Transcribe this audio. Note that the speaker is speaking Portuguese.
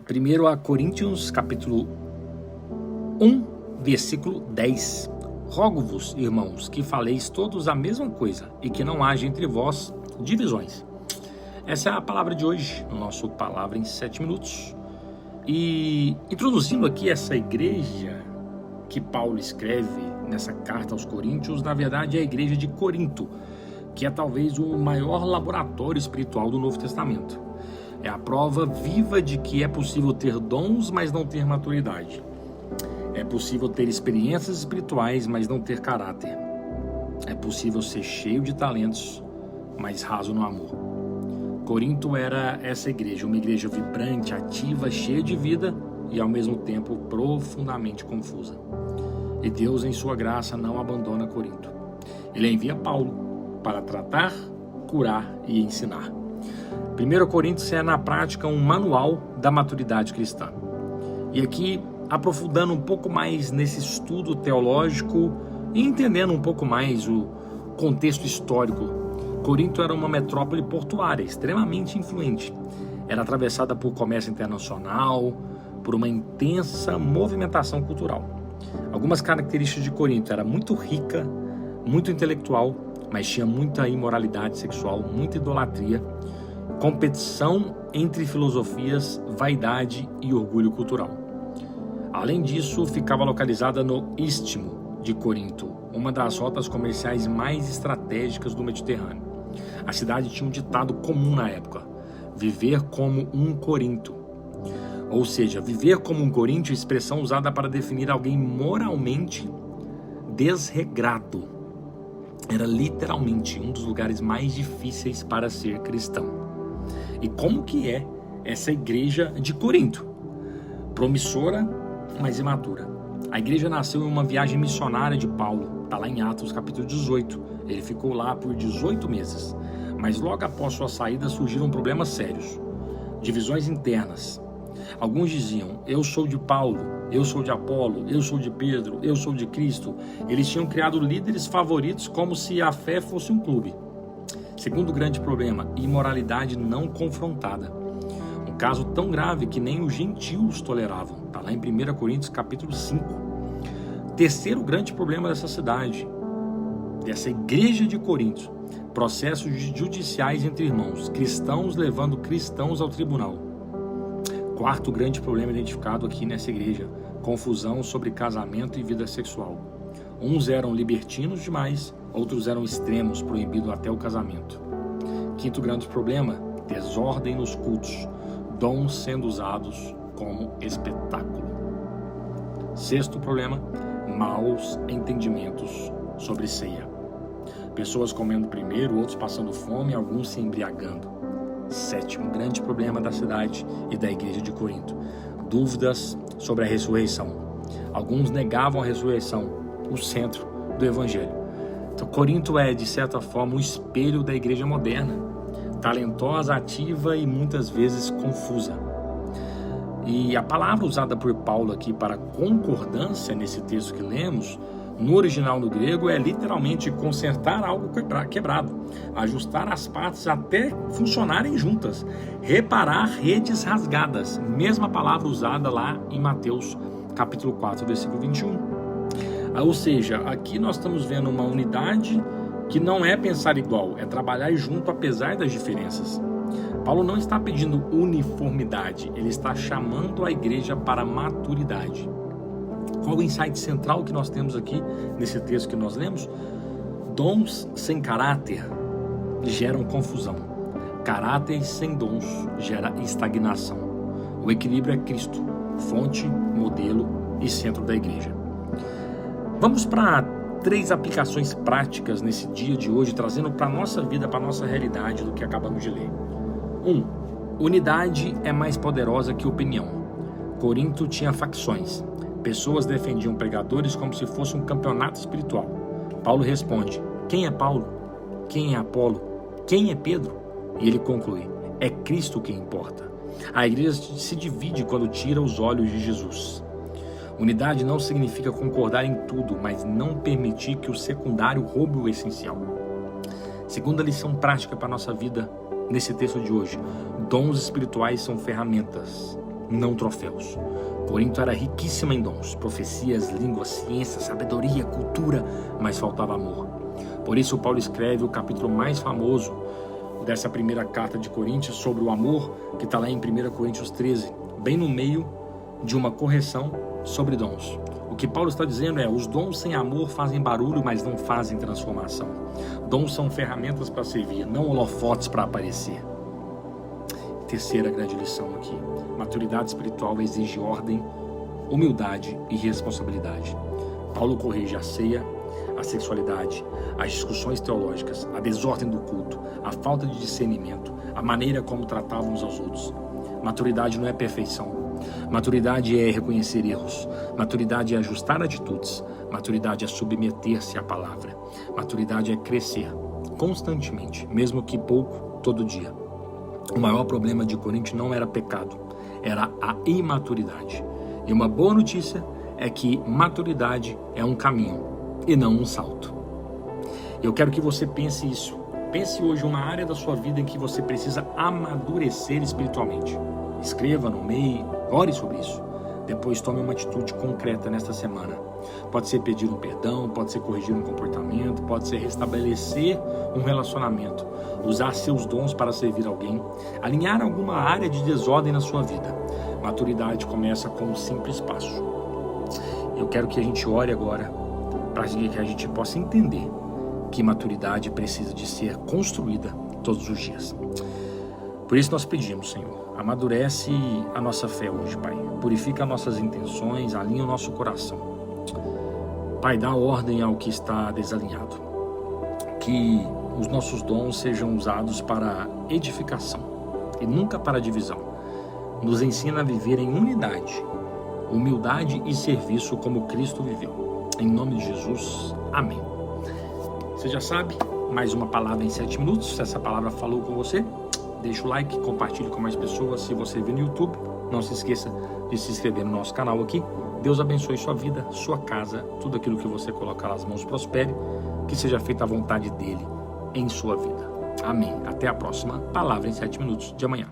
Primeiro a Coríntios, capítulo 1, versículo 10. Rogo-vos, irmãos, que faleis todos a mesma coisa e que não haja entre vós divisões. Essa é a palavra de hoje, no nosso Palavra em 7 minutos. E introduzindo aqui essa igreja que Paulo escreve nessa carta aos Coríntios, na verdade é a igreja de Corinto, que é talvez o maior laboratório espiritual do Novo Testamento. É a prova viva de que é possível ter dons, mas não ter maturidade. É possível ter experiências espirituais, mas não ter caráter. É possível ser cheio de talentos, mas raso no amor. Corinto era essa igreja, uma igreja vibrante, ativa, cheia de vida e ao mesmo tempo profundamente confusa. E Deus, em sua graça, não abandona Corinto. Ele envia Paulo para tratar, curar e ensinar. 1 Coríntios é, na prática, um manual da maturidade cristã. E aqui, aprofundando um pouco mais nesse estudo teológico e entendendo um pouco mais o contexto histórico, Corinto era uma metrópole portuária extremamente influente. Era atravessada por comércio internacional, por uma intensa movimentação cultural. Algumas características de Corinto: era muito rica, muito intelectual, mas tinha muita imoralidade sexual, muita idolatria, competição entre filosofias, vaidade e orgulho cultural. Além disso, ficava localizada no Istmo de Corinto, uma das rotas comerciais mais estratégicas do Mediterrâneo. A cidade tinha um ditado comum na época: viver como um Corinto. Ou seja, viver como um Coríntio, expressão usada para definir alguém moralmente desregrado. Era literalmente um dos lugares mais difíceis para ser cristão. E como que é essa igreja de Corinto? Promissora, mas imatura. A igreja nasceu em uma viagem missionária de Paulo. Está lá em Atos capítulo 18. Ele ficou lá por 18 meses. Mas logo após sua saída surgiram problemas sérios. Divisões internas. Alguns diziam: eu sou de Paulo, eu sou de Apolo, eu sou de Pedro, eu sou de Cristo. Eles tinham criado líderes favoritos como se a fé fosse um clube. Segundo grande problema: imoralidade não confrontada. Um caso tão grave que nem os gentios toleravam. Está lá em 1 Coríntios capítulo 5. Terceiro grande problema dessa cidade, dessa igreja de Corinto: processos judiciais entre irmãos, cristãos levando cristãos ao tribunal. Quarto grande problema identificado aqui nessa igreja: confusão sobre casamento e vida sexual. Uns eram libertinos demais, outros eram extremos, proibido até o casamento. Quinto grande problema: desordem nos cultos, dons sendo usados como espetáculo. Sexto problema: maus entendimentos sobre ceia. Pessoas comendo primeiro, outros passando fome, alguns se embriagando. Sétimo grande problema da cidade e da igreja de Corinto: dúvidas sobre a ressurreição. Alguns negavam a ressurreição, o centro do evangelho. Então, Corinto é, de certa forma, um espelho da igreja moderna, talentosa, ativa e muitas vezes confusa. E a palavra usada por Paulo aqui para concordância nesse texto que lemos, no original no grego, é literalmente consertar algo quebrado, ajustar as partes até funcionarem juntas, reparar redes rasgadas, mesma palavra usada lá em Mateus capítulo 4, versículo 21. Ou seja, aqui nós estamos vendo uma unidade que não é pensar igual, é trabalhar junto apesar das diferenças. Paulo não está pedindo uniformidade, ele está chamando a igreja para maturidade. Qual o insight central que nós temos aqui nesse texto que nós lemos? Dons sem caráter geram confusão. Caráter sem dons gera estagnação. O equilíbrio é Cristo, fonte, modelo e centro da igreja. Vamos para 3 aplicações práticas nesse dia de hoje, trazendo para a nossa vida, para a nossa realidade, do que acabamos de ler. 1. Unidade é mais poderosa que opinião. Corinto tinha facções. Pessoas defendiam pregadores como se fosse um campeonato espiritual. Paulo responde: quem é Paulo? Quem é Apolo? Quem é Pedro? E ele conclui: é Cristo quem importa. A igreja se divide quando tira os olhos de Jesus. Unidade não significa concordar em tudo, mas não permitir que o secundário roube o essencial. Segunda lição prática para a nossa vida nesse texto de hoje: dons espirituais são ferramentas, não troféus. Corinto era riquíssima em dons, profecias, línguas, ciência, sabedoria, cultura, mas faltava amor. Por isso Paulo escreve o capítulo mais famoso dessa primeira carta de Coríntios sobre o amor, que está lá em 1 Coríntios 13, bem no meio de uma correção sobre dons. O que Paulo está dizendo é: os dons sem amor fazem barulho, mas não fazem transformação. Dons são ferramentas para servir, não holofotes para aparecer. Terceira grande lição aqui: maturidade espiritual exige ordem, humildade e responsabilidade. Paulo corrige a ceia, a sexualidade, as discussões teológicas, a desordem do culto, a falta de discernimento, a maneira como tratavam uns aos outros. Maturidade não é perfeição. Maturidade é reconhecer erros. Maturidade é ajustar atitudes. Maturidade é submeter-se à palavra. Maturidade é crescer constantemente, mesmo que pouco, todo dia. O maior problema de Corinto não era pecado, era a imaturidade. E uma boa notícia é que maturidade é um caminho e não um salto. Eu quero que você pense isso. Pense hoje uma área da sua vida em que você precisa amadurecer espiritualmente. Escreva, nomeie, ore sobre isso. Depois tome uma atitude concreta nesta semana. Pode ser pedir um perdão, pode ser corrigir um comportamento, pode ser restabelecer um relacionamento, usar seus dons para servir alguém, alinhar alguma área de desordem na sua vida. Maturidade começa com um simples passo. Eu quero que a gente ore agora para que a gente possa entender que maturidade precisa de ser construída todos os dias. Por isso nós pedimos, Senhor, amadurece a nossa fé hoje, Pai. Purifica nossas intenções, alinha o nosso coração. Pai, dá ordem ao que está desalinhado. Que os nossos dons sejam usados para edificação e nunca para divisão. Nos ensina a viver em unidade, humildade e serviço como Cristo viveu. Em nome de Jesus, amém. Você já sabe, mais uma palavra em 7 minutos. Se essa palavra falou com você, deixa o like, compartilhe com mais pessoas. Se você vê no YouTube, não se esqueça de se inscrever no nosso canal aqui. Deus abençoe sua vida, sua casa, tudo aquilo que você colocar nas mãos prospere, que seja feita a vontade dele em sua vida. Amém. Até a próxima palavra em 7 minutos de amanhã.